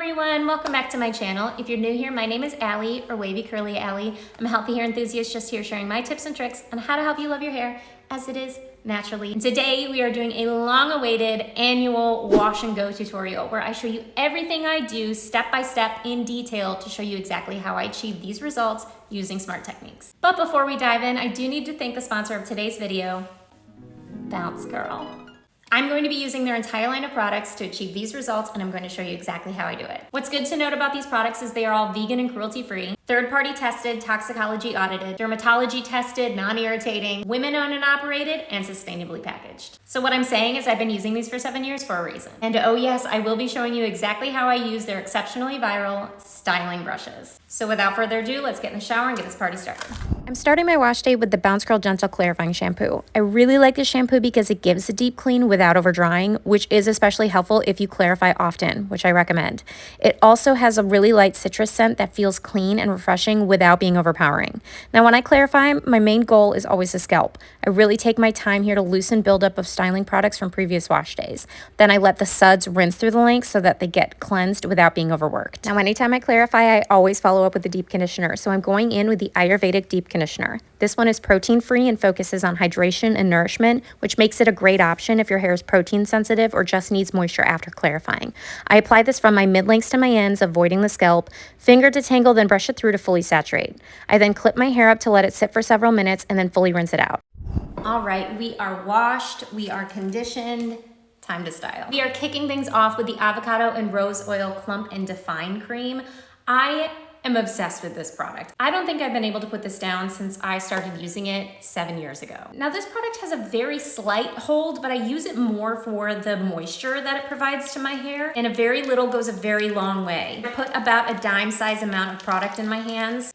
everyone, welcome back to my channel. If you're new here, my name is Allie, or Wavy Curly Allie. I'm a healthy hair enthusiast just here sharing my tips and tricks on how to help you love your hair as it is naturally. And today we are doing a long-awaited annual wash and go tutorial where I show you everything I do step by step in detail to show you exactly how I achieve these results using smart techniques. But before we dive in, I do need to thank the sponsor of today's video, Bounce Girl. I'm going to be using their entire line of products to achieve these results, and I'm going to show you exactly how I do it. What's good to note about these products is they are all vegan and cruelty-free, third-party tested, toxicology audited, dermatology tested, non-irritating, women-owned and operated, and sustainably packaged. So what I'm saying is I've been using these for 7 years for a reason. And oh yes, I will be showing you exactly how I use their exceptionally viral styling brushes. So without further ado, let's get in the shower and get this party started. I'm starting my wash day with the Bounce Girl Gentle Clarifying Shampoo. I really like this shampoo because it gives a deep clean without over drying, which is especially helpful if you clarify often, which I recommend. It also has a really light citrus scent that feels clean and refreshing without being overpowering. Now, when I clarify, my main goal is always the scalp. I really take my time here to loosen buildup of styling products from previous wash days. Then I let the suds rinse through the length so that they get cleansed without being overworked. Now, anytime I clarify, I always follow up with a deep conditioner. So I'm going in with the Ayurvedic deep conditioner. This one is protein-free and focuses on hydration and nourishment, which makes it a great option if your hair is protein sensitive or just needs moisture after clarifying. I apply this from my mid-lengths to my ends, avoiding the scalp, finger detangle, then brush it through to fully saturate. I then clip my hair up to let it sit for several minutes and then fully rinse it out. All right, we are washed, we are conditioned, time to style. We are kicking things off with the Avocado and Rose Oil Clump and Define Cream. I am obsessed with this product. I don't think I've been able to put this down since I started using it 7 years ago. Now, this product has a very slight hold, but I use it more for the moisture that it provides to my hair, and a very little goes a very long way. I put about a dime size amount of product in my hands,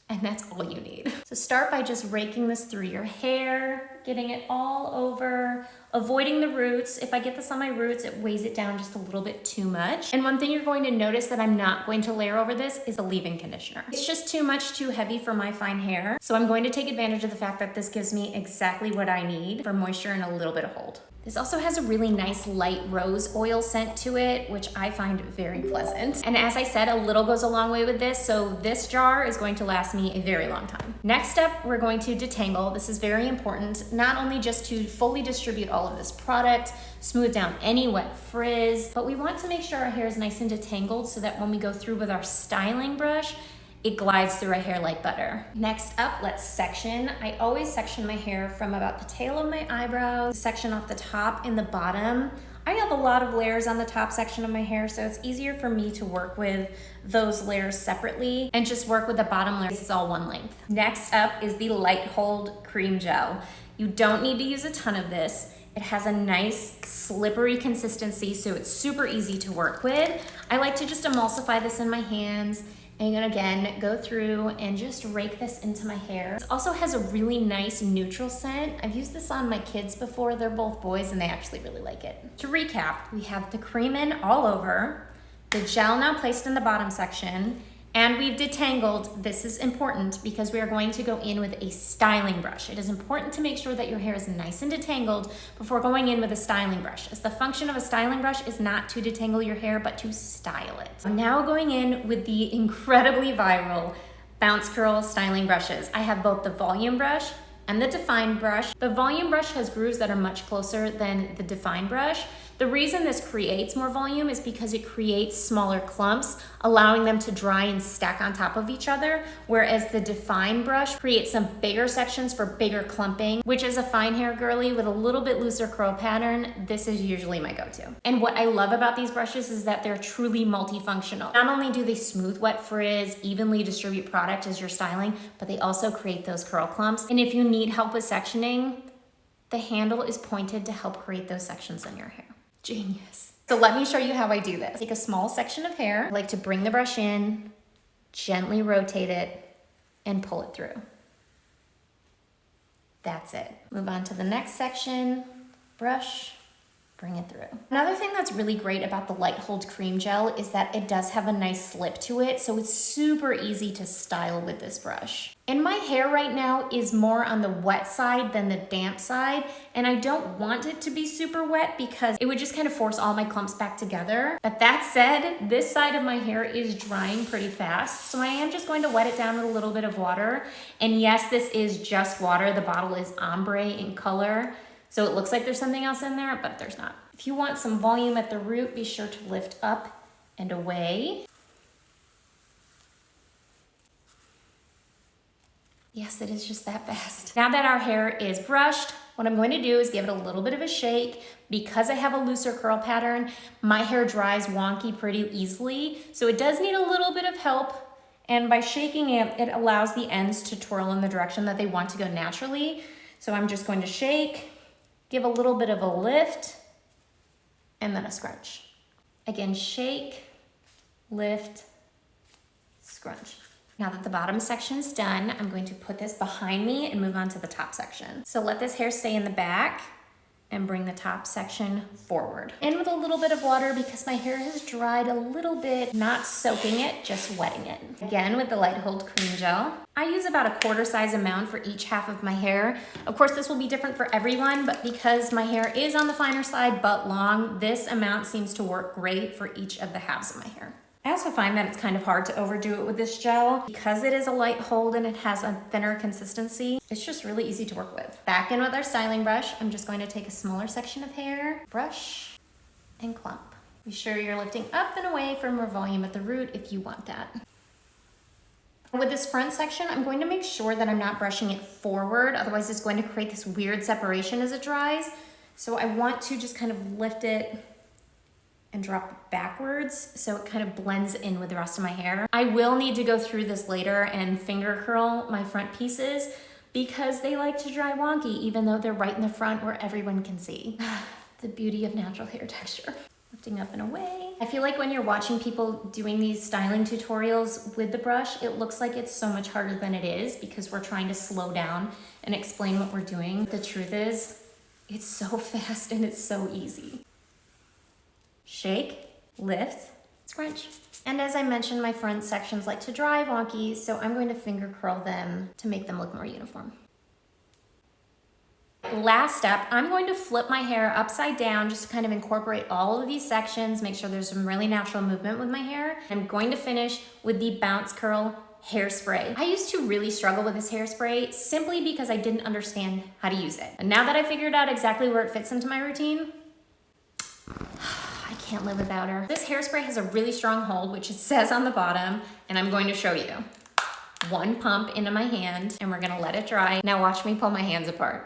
and that's all you need. So start by just raking this through your hair, getting it all over, avoiding the roots. If I get this on my roots, it weighs it down just a little bit too much. And one thing you're going to notice that I'm not going to layer over this is a leave-in conditioner. It's just too much, too heavy for my fine hair. So I'm going to take advantage of the fact that this gives me exactly what I need for moisture and a little bit of hold. This also has a really nice light rose oil scent to it, which I find very pleasant. And as I said, a little goes a long way with this, so this jar is going to last me a very long time. Next up, we're going to detangle. This is very important, not only just to fully distribute all of this product, smooth down any wet frizz, but we want to make sure our hair is nice and detangled so that when we go through with our styling brush, it glides through our hair like butter. Next up, let's section. I always section my hair from about the tail of my eyebrows, section off the top and the bottom. I have a lot of layers on the top section of my hair, so it's easier for me to work with those layers separately and just work with the bottom layer. It's all one length. Next up is the Light Hold Cream Gel. You don't need to use a ton of this. It has a nice slippery consistency, so it's super easy to work with. I like to just emulsify this in my hands and again, go through and just rake this into my hair. It also has a really nice neutral scent. I've used this on my kids before. They're both boys and they actually really like it. To recap, we have the cream in all over, the gel now placed in the bottom section, and we've detangled. This is important because we are going to go in with a styling brush. It is important to make sure that your hair is nice and detangled before going in with a styling brush, as the function of a styling brush is not to detangle your hair, but to style it. I'm now going in with the incredibly viral Bounce Girl styling brushes. I have both the volume brush and the define brush. The volume brush has grooves that are much closer than the define brush. The reason this creates more volume is because it creates smaller clumps, allowing them to dry and stack on top of each other, whereas the define brush creates some bigger sections for bigger clumping, which as a fine hair girly with a little bit looser curl pattern, this is usually my go-to. And what I love about these brushes is that they're truly multifunctional. Not only do they smooth wet frizz, evenly distribute product as you're styling, but they also create those curl clumps. And if you need help with sectioning, the handle is pointed to help create those sections in your hair. Genius. So let me show you how I do this. Take a small section of hair. I like to bring the brush in, gently rotate it, and pull it through. That's it. Move on to the next section. Brush, bring it through. Another thing that's really great about the Light Hold Cream Gel is that it does have a nice slip to it, so it's super easy to style with this brush. And my hair right now is more on the wet side than the damp side, and I don't want it to be super wet because it would just kind of force all my clumps back together. But that said, this side of my hair is drying pretty fast, so I am just going to wet it down with a little bit of water. And yes, this is just water. The bottle is ombre in color, so it looks like there's something else in there, but there's not. If you want some volume at the root, be sure to lift up and away. Yes, it is just that fast. Now that our hair is brushed, what I'm going to do is give it a little bit of a shake. Because I have a looser curl pattern, my hair dries wonky pretty easily, so it does need a little bit of help. And by shaking it, it allows the ends to twirl in the direction that they want to go naturally. So I'm just going to shake, give a little bit of a lift, and then a scrunch. Again, shake, lift, scrunch. Now that the bottom section's done, I'm going to put this behind me and move on to the top section. So let this hair stay in the back and bring the top section forward. And with a little bit of water because my hair has dried a little bit, not soaking it, just wetting it. Again, with the Light Hold Cream Gel. I use about a quarter size amount for each half of my hair. Of course, this will be different for everyone, but because my hair is on the finer side but long, this amount seems to work great for each of the halves of my hair. I also find that it's kind of hard to overdo it with this gel because it is a light hold and it has a thinner consistency. It's just really easy to work with. Back in with our styling brush, I'm just going to take a smaller section of hair, brush, and clump. Be sure you're lifting up and away for more volume at the root if you want that. With this front section, I'm going to make sure that I'm not brushing it forward, otherwise it's going to create this weird separation as it dries. So I want to just kind of lift it and drop it backwards so it kind of blends in with the rest of my hair. I will need to go through this later and finger curl my front pieces because they like to dry wonky even though they're right in the front where everyone can see. The beauty of natural hair texture. Lifting up and away. I feel like when you're watching people doing these styling tutorials with the brush, it looks like it's so much harder than it is because we're trying to slow down and explain what we're doing. The truth is, it's so fast and it's so easy. Shake, lift, scrunch. And as I mentioned, my front sections like to dry wonky, so I'm going to finger curl them to make them look more uniform. Last step, I'm going to flip my hair upside down just to kind of incorporate all of these sections, make sure there's some really natural movement with my hair. I'm going to finish with the Bounce Curl Hairspray. I used to really struggle with this hairspray simply because I didn't understand how to use it. And now that I figured out exactly where it fits into my routine, I can't live without her. This hairspray has a really strong hold, which it says on the bottom, and I'm going to show you. One pump into my hand, and we're gonna let it dry. Now watch me pull my hands apart.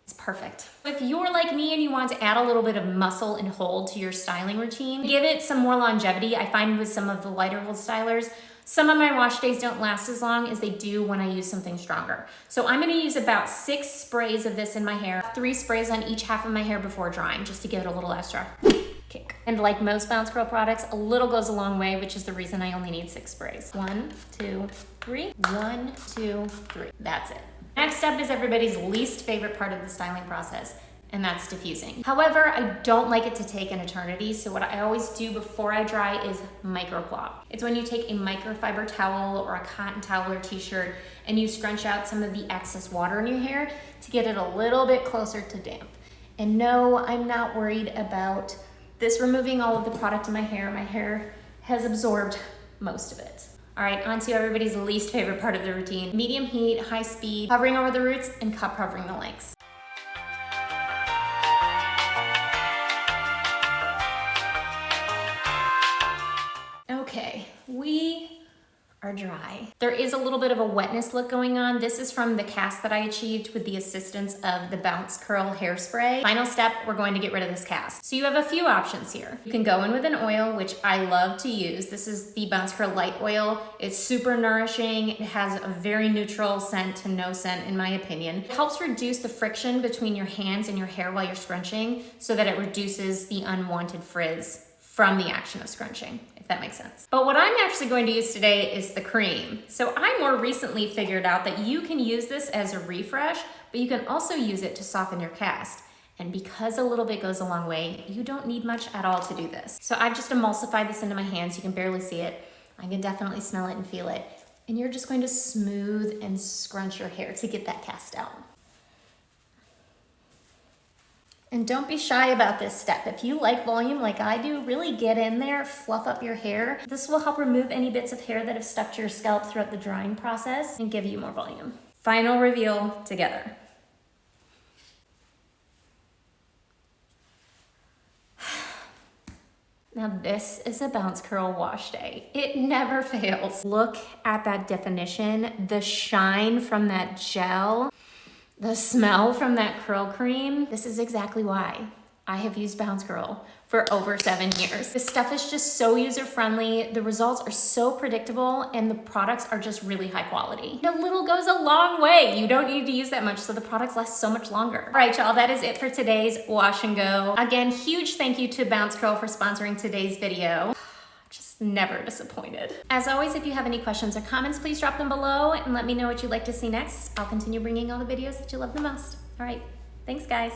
It's perfect. If you're like me and you want to add a little bit of muscle and hold to your styling routine, give it some more longevity. I find with some of the lighter hold stylers, some of my wash days don't last as long as they do when I use something stronger. So I'm gonna use about 6 sprays of this in my hair, 3 sprays on each half of my hair before drying, just to give it a little extra kick. And like most Bounce Curl products, a little goes a long way, which is the reason I only need 6 sprays. 1, 2, 3. 1, 2, 3. That's it. Next step is everybody's least favorite part of the styling process, and that's diffusing. However, I don't like it to take an eternity, so what I always do before I dry is microclop. It's when you take a microfiber towel or a cotton towel or t-shirt and you scrunch out some of the excess water in your hair to get it a little bit closer to damp. And no, I'm not worried about this removing all of the product in my hair. My hair has absorbed most of it. All right, on to everybody's least favorite part of the routine. Medium heat, high speed, hovering over the roots and cup hovering the lengths. Okay, we are dry. There is a little bit of a wetness look going on. This is from the cast that I achieved with the assistance of the Bounce Curl Hairspray. Final step, we're going to get rid of this cast. So you have a few options here. You can go in with an oil, which I love to use. This is the Bounce Curl Light Oil. It's super nourishing. It has a very neutral scent to no scent in my opinion. It helps reduce the friction between your hands and your hair while you're scrunching so that it reduces the unwanted frizz from the action of scrunching. if that makes sense. But what I'm actually going to use today is the cream. So I more recently figured out that you can use this as a refresh, but you can also use it to soften your cast. And because a little bit goes a long way, you don't need much at all to do this. So I've just emulsified this into my hands. You can barely see it. I can definitely smell it and feel it. And you're just going to smooth and scrunch your hair to get that cast out. And don't be shy about this step. If you like volume like I do, really get in there, fluff up your hair. This will help remove any bits of hair that have stuck to your scalp throughout the drying process and give you more volume. Final reveal together. Now this is a bounce curl wash day. It never fails. Look at that definition, the shine from that gel, the smell from that curl cream. This is exactly why I have used Bounce Curl for over 7 years. This stuff is just so user-friendly. The results are so predictable and the products are just really high quality. A little goes a long way. You don't need to use that much, so the products last so much longer. All right, y'all, that is it for today's wash and go. Again, huge thank you to Bounce Curl for sponsoring today's video. Just never disappointed. As always, if you have any questions or comments, please drop them below and let me know what you'd like to see next. I'll continue bringing all the videos that you love the most. All right, thanks guys.